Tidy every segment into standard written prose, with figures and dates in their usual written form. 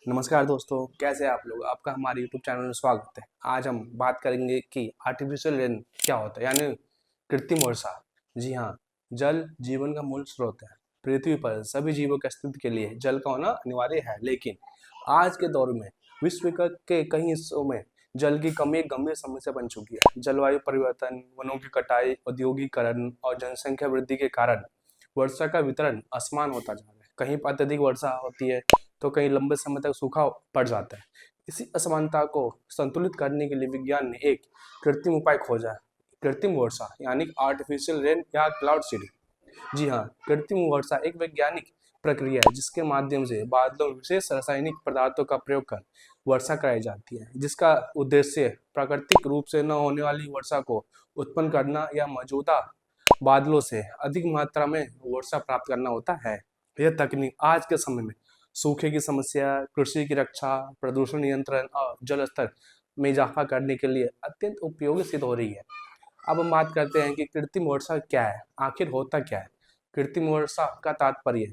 नमस्कार दोस्तों, कैसे हैं आप लोग। आपका हमारे यूट्यूब चैनल में स्वागत है। आज हम बात करेंगे कि आर्टिफिशियल रेन क्या होता है, यानी कृत्रिम वर्षा। जी हाँ, जल जीवन का मूल स्रोत है। पृथ्वी पर सभी जीवों के अस्तित्व के लिए जल का होना अनिवार्य है, लेकिन आज के दौर में के कई हिस्सों में जल की कमी एक गंभीर समस्या बन चुकी है। जलवायु परिवर्तन, वनों की कटाई, औद्योगिकरण और जनसंख्या वृद्धि के कारण वर्षा का वितरण असमान होता जा रहा है। कहीं पर अत्यधिक वर्षा होती है तो कहीं लंबे समय तक सूखा पड़ जाता है। इसी असमानता को संतुलित करने के लिए विज्ञान ने एक कृत्रिम उपाय खोजा है, कृत्रिम वर्षा यानी आर्टिफिशियल रेन या क्लाउड सीडिंग। जी हाँ, कृत्रिम वर्षा एक वैज्ञानिक प्रक्रिया है जिसके माध्यम से बादलों में विशेष रासायनिक पदार्थों का प्रयोग कर वर्षा कराई जाती है, जिसका उद्देश्य प्राकृतिक रूप से न होने वाली वर्षा को उत्पन्न करना या मौजूदा बादलों से अधिक मात्रा में वर्षा प्राप्त करना होता है। यह तकनीक आज के समय में सूखे की समस्या, कृषि की रक्षा, प्रदूषण नियंत्रण और जल स्तर में इजाफा करने के लिए अत्यंत उपयोगी सिद्ध हो रही है। अब हम बात करते हैं कि कृत्रिम वर्षा क्या है, आखिर होता क्या है। कृत्रिम वर्षा का तात्पर्य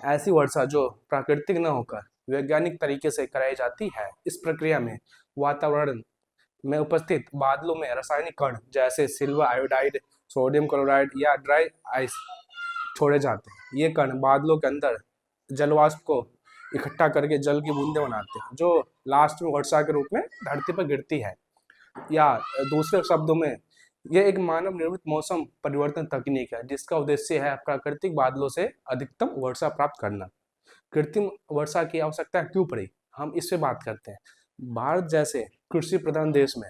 ऐसी वर्षा जो प्राकृतिक न होकर वैज्ञानिक तरीके से कराई जाती है। इस प्रक्रिया में वातावरण में उपस्थित बादलों में रासायनिक कण जैसे सिल्वर आयोडाइड, सोडियम क्लोराइड या ड्राई आइस छोड़े जाते हैं। ये कण बादलों के अंदर जलवाष्प को इकट्ठा करके जल की बूंदें बनाते हैं, जो लास्ट में वर्षा के रूप में धरती पर गिरती है। या दूसरे शब्दों में, यह एक मानव निर्मित मौसम परिवर्तन तकनीक है जिसका उद्देश्य है प्राकृतिक बादलों से अधिकतम वर्षा प्राप्त करना। कृत्रिम वर्षा की आवश्यकता क्यों पड़ी, हम इस पे बात करते हैं। भारत जैसे कृषि प्रधान देश में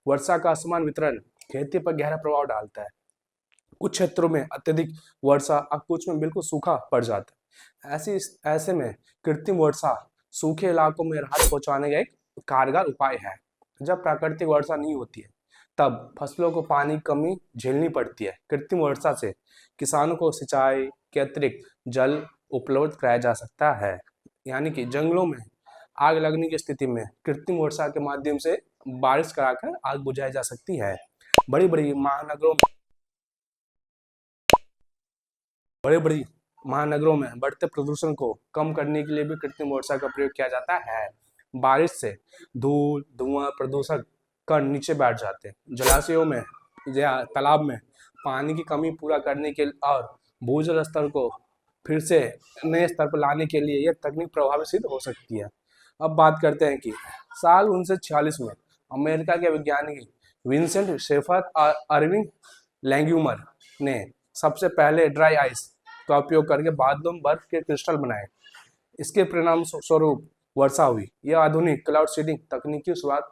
वर्षा का असमान वितरण खेती पर गहरा प्रभाव डालता है। कुछ क्षेत्रों में अत्यधिक वर्षा और कुछ में बिल्कुल सूखा पड़ जाता है। ऐसे में कृत्रिम वर्षा सूखे इलाकों में राहत पहुंचाने का एक कारगर उपाय है। जब प्राकृतिक वर्षा नहीं होती है तब फसलों को पानी की कमी झेलनी पड़ती है। कृत्रिम वर्षा से किसानों को सिंचाई के अतिरिक्त जल उपलब्ध कराया जा सकता है। यानी कि जंगलों में आग लगने की स्थिति में कृत्रिम वर्षा के माध्यम से बारिश कराकर आग बुझाई जा सकती है। बड़ी बड़ी महानगरों बड़े बड़ी महानगरों में बढ़ते प्रदूषण को कम करने के लिए भी कृत्रिम वर्षा का प्रयोग किया जाता है। बारिश से धूल, धुआं, प्रदूषक कण नीचे बैठ जाते हैं। जलाशयों में या तालाब में पानी की कमी पूरा करने के और भूजल स्तर को फिर से नए स्तर पर लाने के लिए यह तकनीक प्रभावी सिद्ध हो सकती है। अब बात करते हैं कि साल 1946 में अमेरिका के वैज्ञानिक विंसेंट शेफर और अर्विंग लैंग्यूमर ने सबसे पहले ड्राई आइस का उपयोग करके बादलों में बर्फ के क्रिस्टल बनाए। इसके परिणाम स्वरूप वर्षा हुई। यह आधुनिक क्लाउड सीडिंग तकनीक की शुरुआत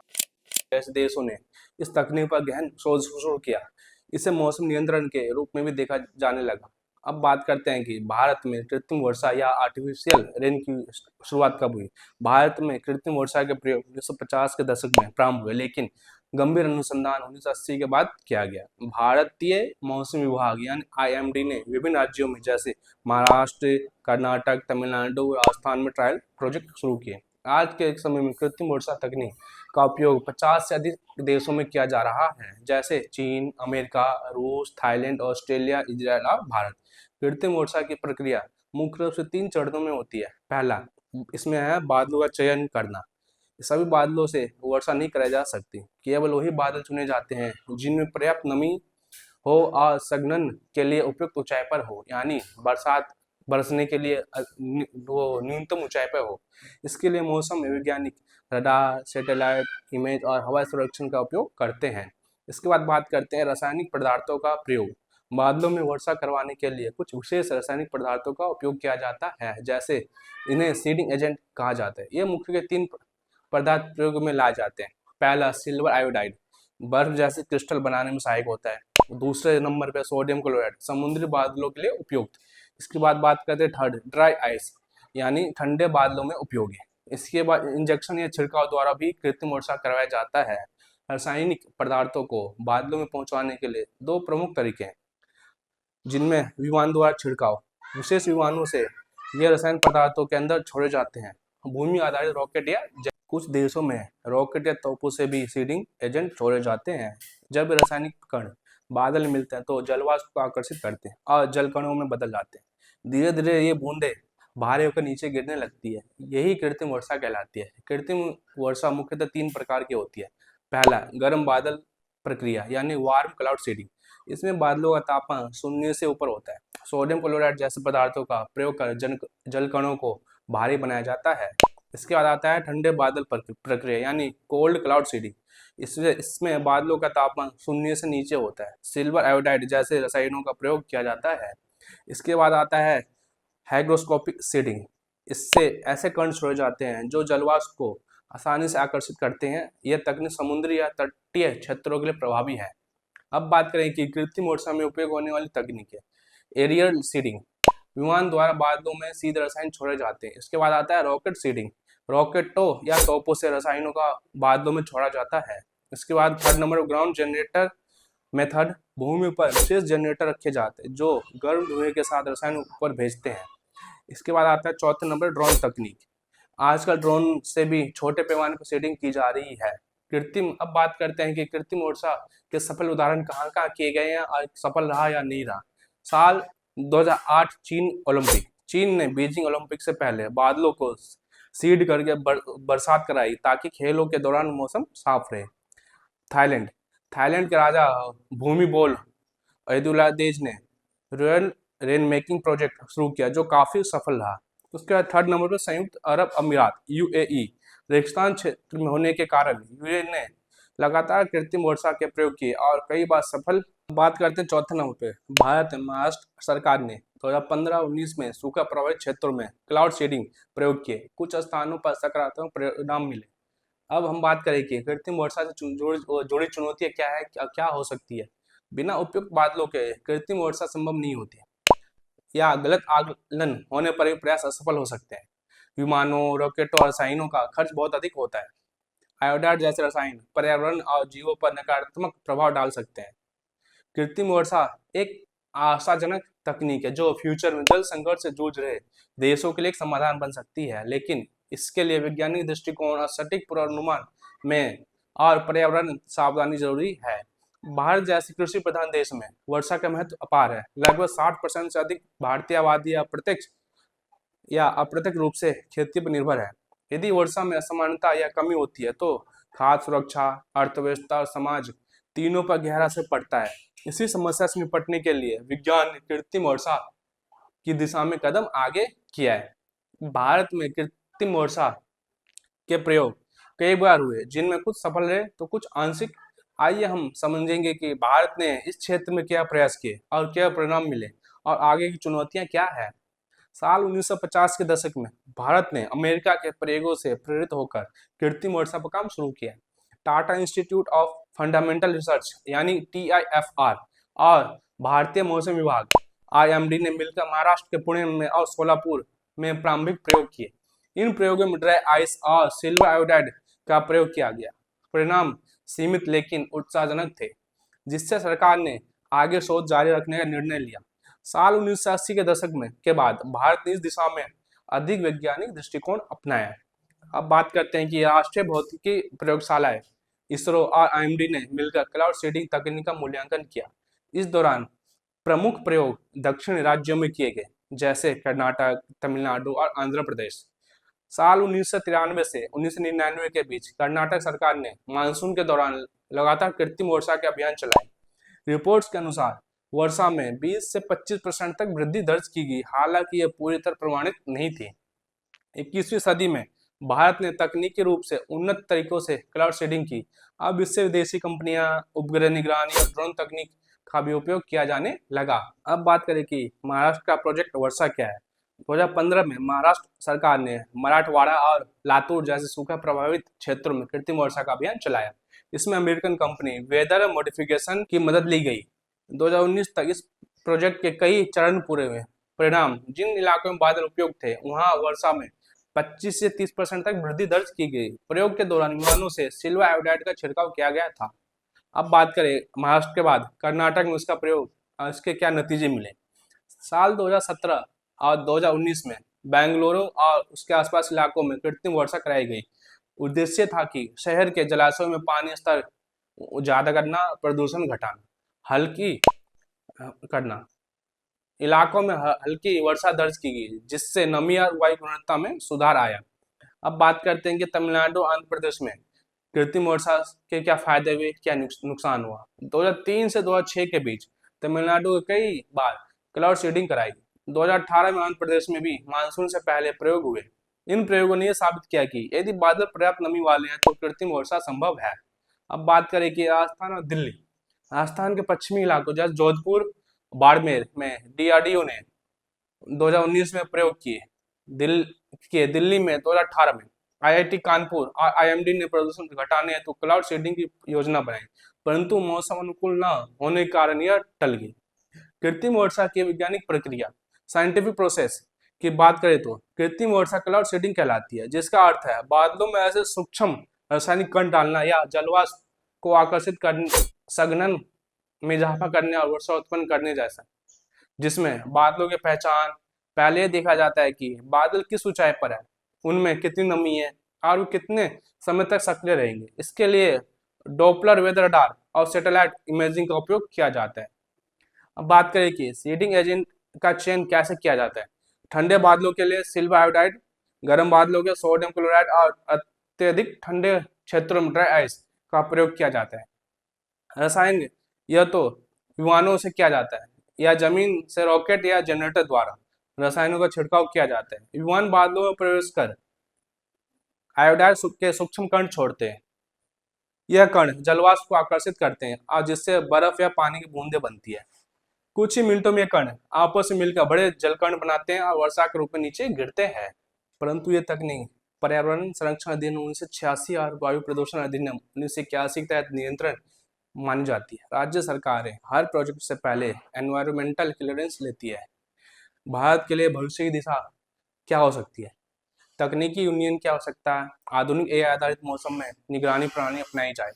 जैसे देशों ने इस तकनीक पर गहन शोध शुरू किया। इसे मौसम नियंत्रण के रूप में भी देखा जाने लगा। अब बात करते हैं कि भारत में कृत्रिम वर्षा या आर्टिफिशियल रेन की शुरुआत कब हुई। भारत में कृत्रिम वर्षा के प्रयोग 1950 के दशक में प्रारंभ हुए, लेकिन गंभीर अनुसंधान 1980 के बाद किया गया। भारतीय मौसम विभाग यानी आईएमडी ने विभिन्न राज्यों में जैसे महाराष्ट्र, कर्नाटक, तमिलनाडु, राजस्थान में ट्रायल प्रोजेक्ट शुरू किए। आज के समय में कृत्रिम वर्षा तकनीक का उपयोग 50 से अधिक देशों में किया जा रहा है, जैसे चीन, अमेरिका, रूस, थाईलैंड, ऑस्ट्रेलिया, इजराइल और भारत। कृत्रिम वर्षा की प्रक्रिया मुख्य रूप से 3 चरणों में होती है। पहला, इसमें है बादलों का चयन करना। सभी बादलों से वर्षा नहीं कराई जा सकती। केवल वही बादल चुने जाते हैं जिनमें पर्याप्त नमी हो और संघनन के लिए उपयुक्त ऊंचाई पर हो, यानी बरसात बरसने के लिए वो न्यूनतम ऊंचाई पर हो। इसके लिए मौसम वैज्ञानिक रडार, सैटेलाइट इमेज और हवाई सर्वेक्षण का उपयोग करते हैं। इसके बाद बात करते हैं रासायनिक पदार्थों का प्रयोग। बादलों में वर्षा करवाने के लिए कुछ विशेष रासायनिक पदार्थों का उपयोग किया जाता है, जैसे इन्हें सीडिंग एजेंट कहा जाता है। ये मुख्य 3 पदार्थ प्रयोग में लाए जाते हैं। पहला, सिल्वर आयोडाइड, बर्फ जैसे क्रिस्टल बनाने में सहायक होता है। दूसरे नंबर पे सोडियम क्लोराइड, समुद्री बादलों के लिए उपयुक्त। इसके बाद बात करते हैं थर्ड, ड्राई आइस, यानी ठंडे बादलों में उपयोगी। इसके बाद इंजेक्शन या छिड़काव द्वारा भी कृत्रिम वर्षा करवाया जाता है। रासायनिक पदार्थों को बादलों में पहुंचाने के लिए 2 प्रमुख तरीके हैं, जिनमें विमान द्वारा छिड़काव। विशेष विमानों से ये रसायन पदार्थों के अंदर छोड़े जाते हैं। भूमि आधारित रॉकेट या कुछ देशों में रॉकेट या तोपों से भी सीडिंग एजेंट छोड़े जाते हैं। जब रासायनिक कण बादल मिलते हैं तो जलवाष्प को आकर्षित करते हैं और जल कणों में बदल जाते हैं। धीरे धीरे ये बूंदे भारी होकर नीचे गिरने लगती है, यही कृत्रिम वर्षा कहलाती है। कृत्रिम वर्षा मुख्यतः 3 प्रकार की होती है। पहला, गर्म बादल प्रक्रिया यानी वार्म क्लाउड सीडिंग। इसमें बादलों का तापमान शून्य से ऊपर होता है। सोडियम क्लोराइड जैसे पदार्थों का प्रयोग कर जल कणों को भारी बनाया जाता है। इसके बाद आता है ठंडे बादल प्रक्रिया यानी कोल्ड क्लाउड सीडिंग। इसमें बादलों का तापमान शून्य से नीचे होता है। सिल्वर आयोडाइड जैसे रसायनों का प्रयोग किया जाता है। इसके बाद आता है हाइग्रोस्कोपिक सीडिंग। इससे ऐसे कण छोड़े जाते हैं जो जलवाष्प को आसानी से आकर्षित करते हैं। यह तकनीक समुद्री या तटीय क्षेत्रों के लिए प्रभावी है। अब बात करें कि कृत्रिम वर्षा में उपयोग होने वाली तकनीक है। एरियल सीडिंग, विमान द्वारा बादलों में सीधे रसायन छोड़े जाते हैं। इसके बाद आता है रॉकेट सीडिंग, रॉकेटों या तोपों से रसायनों का बादलों में छोड़ा जाता है। इसके बाद third number ground generator method, भूमि पर विशेष जनरेटर रखे जाते हैं जो गर्म धुएं के साथ रसायन ऊपर भेजते हैं। इसके बाद आता है चौथे नंबर ड्रोन तकनीक। आजकल ड्रोन से भी छोटे पैमाने पर सीडिंग की जा रही है। अब बात करते हैं कि कृत्रिम वर्षा के सफल उदाहरण कहाँ कहाँ किए गए हैं और सफल रहा या नहीं रहा। साल 2008 चीन ओलंपिक, चीन ने बीजिंग ओलंपिक से पहले बादलों को सीड करके बरसात कराई ताकि खेलों के दौरान मौसम साफ रहे। थाईलैंड, थाईलैंड के राजा भूमिबोल अयदुल्लादेज ने रॉयल रेन मेकिंग प्रोजेक्ट शुरू किया जो काफी सफल रहा। उसके बाद थर्ड नंबर पर संयुक्त अरब अमीरात यूएई, रेगिस्तान क्षेत्र में होने के कारण यूएई ने लगातार कृत्रिम वर्षा के प्रयोग किए और कई बार सफल। बात करते हैं चौथे नंबर पे, भारत महाराष्ट्र सरकार ने 2015-19 में सूखा प्रभावित क्षेत्रों में क्लाउड सीडिंग प्रयोग किए। कुछ स्थानों पर सकारात्मक परिणाम मिले। अब हम बात करें कि कृत्रिम वर्षा से जुड़ी चुनौतियां क्या है, क्या हो सकती है। बिना उपयुक्त बादलों के कृत्रिम वर्षा संभव नहीं होती है, या गलत आकलन होने पर भी प्रयास असफल हो सकते हैं। विमानों, रॉकेटों और रसायनों का खर्च बहुत अधिक होता है। आयोडाइड जैसे रसायन पर्यावरण और जीवों पर नकारात्मक प्रभाव डाल सकते हैं। कृत्रिम वर्षा एक आशाजनक तकनीक है जो फ्यूचर में जल संकट से जूझ रहे देशों के लिए एक समाधान बन सकती है, लेकिन इसके लिए वैज्ञानिक दृष्टिकोण और सटीक पूर्वानुमान में और पर्यावरण सावधानी जरूरी है। भारत जैसे कृषि प्रधान देश में वर्षा का महत्व अपार है। लगभग 60% से अधिक भारतीय आबादी या प्रत्यक्ष या अप्रत्यक्ष रूप से खेती पर निर्भर है। यदि वर्षा में असमानता या कमी होती है तो खाद्य सुरक्षा, अर्थव्यवस्था और समाज तीनों पर गहरा असर पड़ता है। इसी समस्या से निपटने के लिए विज्ञान ने कृत्रिम वर्षा की दिशा में कदम आगे किया है। भारत में कृत्रिम वर्षा के प्रयोग कई बार हुए, जिनमें कुछ सफल रहे तो कुछ आंशिक। आइए हम समझेंगे कि भारत ने इस क्षेत्र में क्या प्रयास किए और क्या परिणाम मिले और आगे की चुनौतियां क्या है। साल 1950 के दशक में भारत ने अमेरिका के प्रयोगों से प्रेरित होकर कृत्रिम वर्षा पर काम शुरू किया। Tata institute of fundamental research यानी TIFR और भारतीय मौसम विभाग IMD ने मिलकर महाराष्ट्र के पुणे में और सोलापुर में प्रारंभिक प्रयोग किए। इन प्रयोगों में ड्राई आइस और सिल्वर आयोडाइड का प्रयोग किया गया। परिणाम सीमित लेकिन उत्साहजनक थे, जिससे सरकार ने आगे शोध जारी रखने का निर्णय लिया। साल 1980 के दशक में के बाद भारत ने इस दिशा में अधिक वैज्ञानिक दृष्टिकोण अपनाया। अब बात करते हैं कि राष्ट्रीय भौतिकी प्रयोगशाला इसरो और IMD ने मिलकर क्लाउड सीडिंग तकनीक का मूल्यांकन किया। इस दौरान प्रमुख प्रयोग दक्षिणी राज्यों में किए गए, जैसे कर्नाटक, तमिलनाडु और आंध्र प्रदेश। साल 1993 से 1999 के बीच कर्नाटक सरकार ने मानसून के दौरान लगातार कृत्रिम वर्षा के अभियान चलाए। रिपोर्ट्स के अनुसार वर्षा में 20 से 25% तक वृद्धि दर्ज की गई, हालांकि यह पूरी तरह प्रमाणित नहीं थी। 21वीं सदी में भारत ने तकनीकी रूप से उन्नत तरीकों से क्लाउड सीडिंग की। अब इससे विदेशी कंपनियां उपग्रह निगरानी और ड्रोन तकनीक का भी उपयोग किया जाने लगा। अब बात करें कि महाराष्ट्र का प्रोजेक्ट वर्षा क्या है। 2015 में महाराष्ट्र सरकार ने मराठवाड़ा और लातूर जैसे सूखा प्रभावित क्षेत्रों में कृत्रिम वर्षा का अभियान चलाया। इसमें अमेरिकन कंपनी वेदर मॉडिफिकेशन की मदद ली गई। 2019 तक इस प्रोजेक्ट के कई चरण पूरे हुए। परिणाम, जिन इलाकों में बादल उपयुक्त थे वहां वर्षा में 25 से 30% तक वृद्धि दर्ज की गई। प्रयोग के दौरान विमानों से सिल्वर आयोडाइड का छिड़काव किया गया था। अब बात करें महाराष्ट्र के बाद कर्नाटक में इसका प्रयोग, इसके क्या नतीजे मिले। साल 2017 और 2019 में बेंगलुरु और उसके आसपास इलाकों में कृत्रिम वर्षा कराई गई। उद्देश्य था कि शहर के जलाशयों में पानी स्तर ज्यादा करना, प्रदूषण घटाना, हल्की करना। इलाकों में हल्की वर्षा दर्ज की गई, जिससे नमी और वायु गुणवत्ता में सुधार आया। अब बात करते हैं कि तमिलनाडु आंध्र प्रदेश में कृत्रिम वर्षा के क्या फायदे हुए, क्या नुकसान हुआ। 2003 से 2006 के बीच तमिलनाडु ने कई बार क्लाउड सीडिंग कराई। 2018 में आंध्र प्रदेश में भी मानसून से पहले प्रयोग हुए। इन प्रयोगों ने यह साबित किया कि यदि बादल पर्याप्त नमी वाले हैं तो कृत्रिम वर्षा संभव है। अब बात करें कि राजस्थान और दिल्ली। राजस्थान के पश्चिमी इलाकों जैसे जोधपुर, बाड़मेर में डीआरडीओ ने 2019 में प्रयोग दिल्ली में 2018 में आईआईटी कानपुर और आईएमडी ने प्रदूषण घटाने हेतु क्लाउड सीडिंग की योजना बनाई, परंतु मौसम अनुकूल न होने के कारण यह टल गई। कृत्रिम वर्षा की वैज्ञानिक प्रक्रिया, साइंटिफिक प्रोसेस की बात करें तो कृत्रिम वर्षा क्लाउड सीडिंग कहलाती है, जिसका अर्थ है बादलों में ऐसे सूक्ष्म रासायनिक कण डालना या जलवाष्प को आकर्षित करने, संघनन में इजाफा करने और वर्षा उत्पन्न करने जैसा, जिसमें बादलों की पहचान पहले यह देखा जाता है कि बादल किस ऊंचाई पर है, उनमें कितनी नमी है और वो कितने समय तक सक्रिय रहेंगे। इसके लिए डॉपलर वेदर रडार और सैटेलाइट इमेजिंग का उपयोग किया जाता है। अब बात करें कि सीडिंग एजेंट का चयन कैसे किया जाता है। ठंडे बादलों के लिए सिल्वर आयोडाइड, गर्म बादलों के सोडियम क्लोराइड और अत्यधिक ठंडे क्षेत्रों में ड्राई आइस का प्रयोग किया जाता है। रसायन यह तो विमानों से किया जाता है या जमीन से रॉकेट या जनरेटर द्वारा रसायनों का छिड़काव किया जाता है। विमान बादलों में प्रवेश कर आयोडाइड के सूक्ष्म कण छोड़ते हैं। यह कण जलवाष्प को आकर्षित करते हैं और जिससे बर्फ या पानी की बूंदें बनती है। कुछ ही मिनटों में ये कण आपस में मिलकर बड़े जलकण बनाते हैं और वर्षा के रूप में नीचे गिरते हैं। परंतु ये तकनीक पर्यावरण संरक्षण अधिनियम 1986 और वायु प्रदूषण अधिनियम 1981 के तहत नियंत्रण मानी जाती है। राज्य सरकारें हर प्रोजेक्ट से पहले एनवायरमेंटल क्लियरेंस लेती है। भारत के लिए भविष्य की दिशा क्या हो सकती है? तकनीकी यूनियन की आवश्यकता है। आधुनिक एआई आधारित मौसम में निगरानी प्रणाली अपनाई जाए।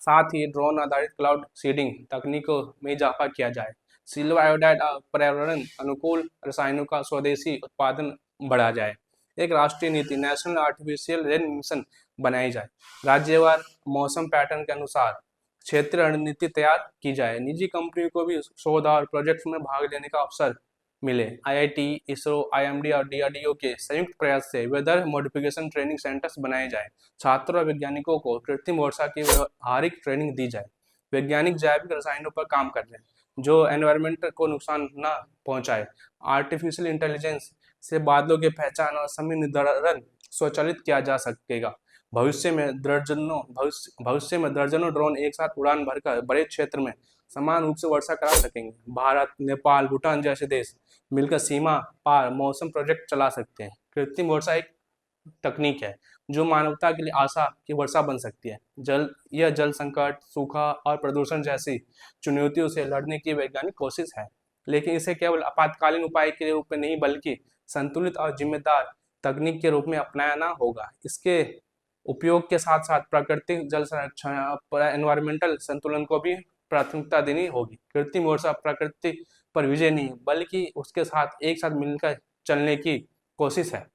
साथ ही ड्रोन आधारित क्लाउड सीडिंग तकनीकों में इजाफा किया जाए। सिल्वर आयोडाइड और पर्यावरण अनुकूल रसायनों का स्वदेशी उत्पादन बढ़ा जाए। एक राष्ट्रीय नीति नेशनल आर्टिफिशियल रेन मिशन बनाई जाए। राज्यवार मौसम पैटर्न के अनुसार क्षेत्रीय रणनीति तैयार की जाए। निजी कंपनियों को भी शोध और प्रोजेक्ट में भाग लेने का अवसर मिले। आईआईटी, इसरो, आईएमडी और डीआरडीओ के संयुक्त प्रयास से वेदर मॉडिफिकेशन ट्रेनिंग सेंटर्स बनाए जाए। छात्रों और वैज्ञानिकों को कृत्रिम वर्षा की व्यावहारिक ट्रेनिंग दी जाए। वैज्ञानिक जैविक रसायनों पर काम कर रहे हैं जो एनवायरमेंट को नुकसान न पहुंचाए। आर्टिफिशियल इंटेलिजेंस से बादलों की पहचान और समय निर्धारण स्वचालित किया जा सकेगा। भविष्य में दर्जनों ड्रोन एक साथ उड़ान भरकर बड़े क्षेत्र में समान रूप से वर्षा करा सकेंगे। भारत, नेपाल, भूटान जैसे देश मिलकर सीमा पार मौसम प्रोजेक्ट चला सकते हैं। कृत्रिम वर्षा एक तकनीक है जो मानवता के लिए आशा की वर्षा बन सकती है। यह जल संकट, सूखा और प्रदूषण जैसी चुनौतियों से लड़ने की वैज्ञानिक कोशिश है, लेकिन इसे केवल आपातकालीन उपाय के रूप में नहीं बल्कि संतुलित और जिम्मेदार तकनीक के रूप में अपनाना होगा। इसके उपयोग के साथ साथ प्राकृतिक जल संरक्षण और एनवायरमेंटल संतुलन को भी प्राथमिकता देनी होगी। कृत्रिम वर्षा प्रकृति पर विजय नहीं बल्कि उसके साथ एक साथ मिलकर चलने की कोशिश है।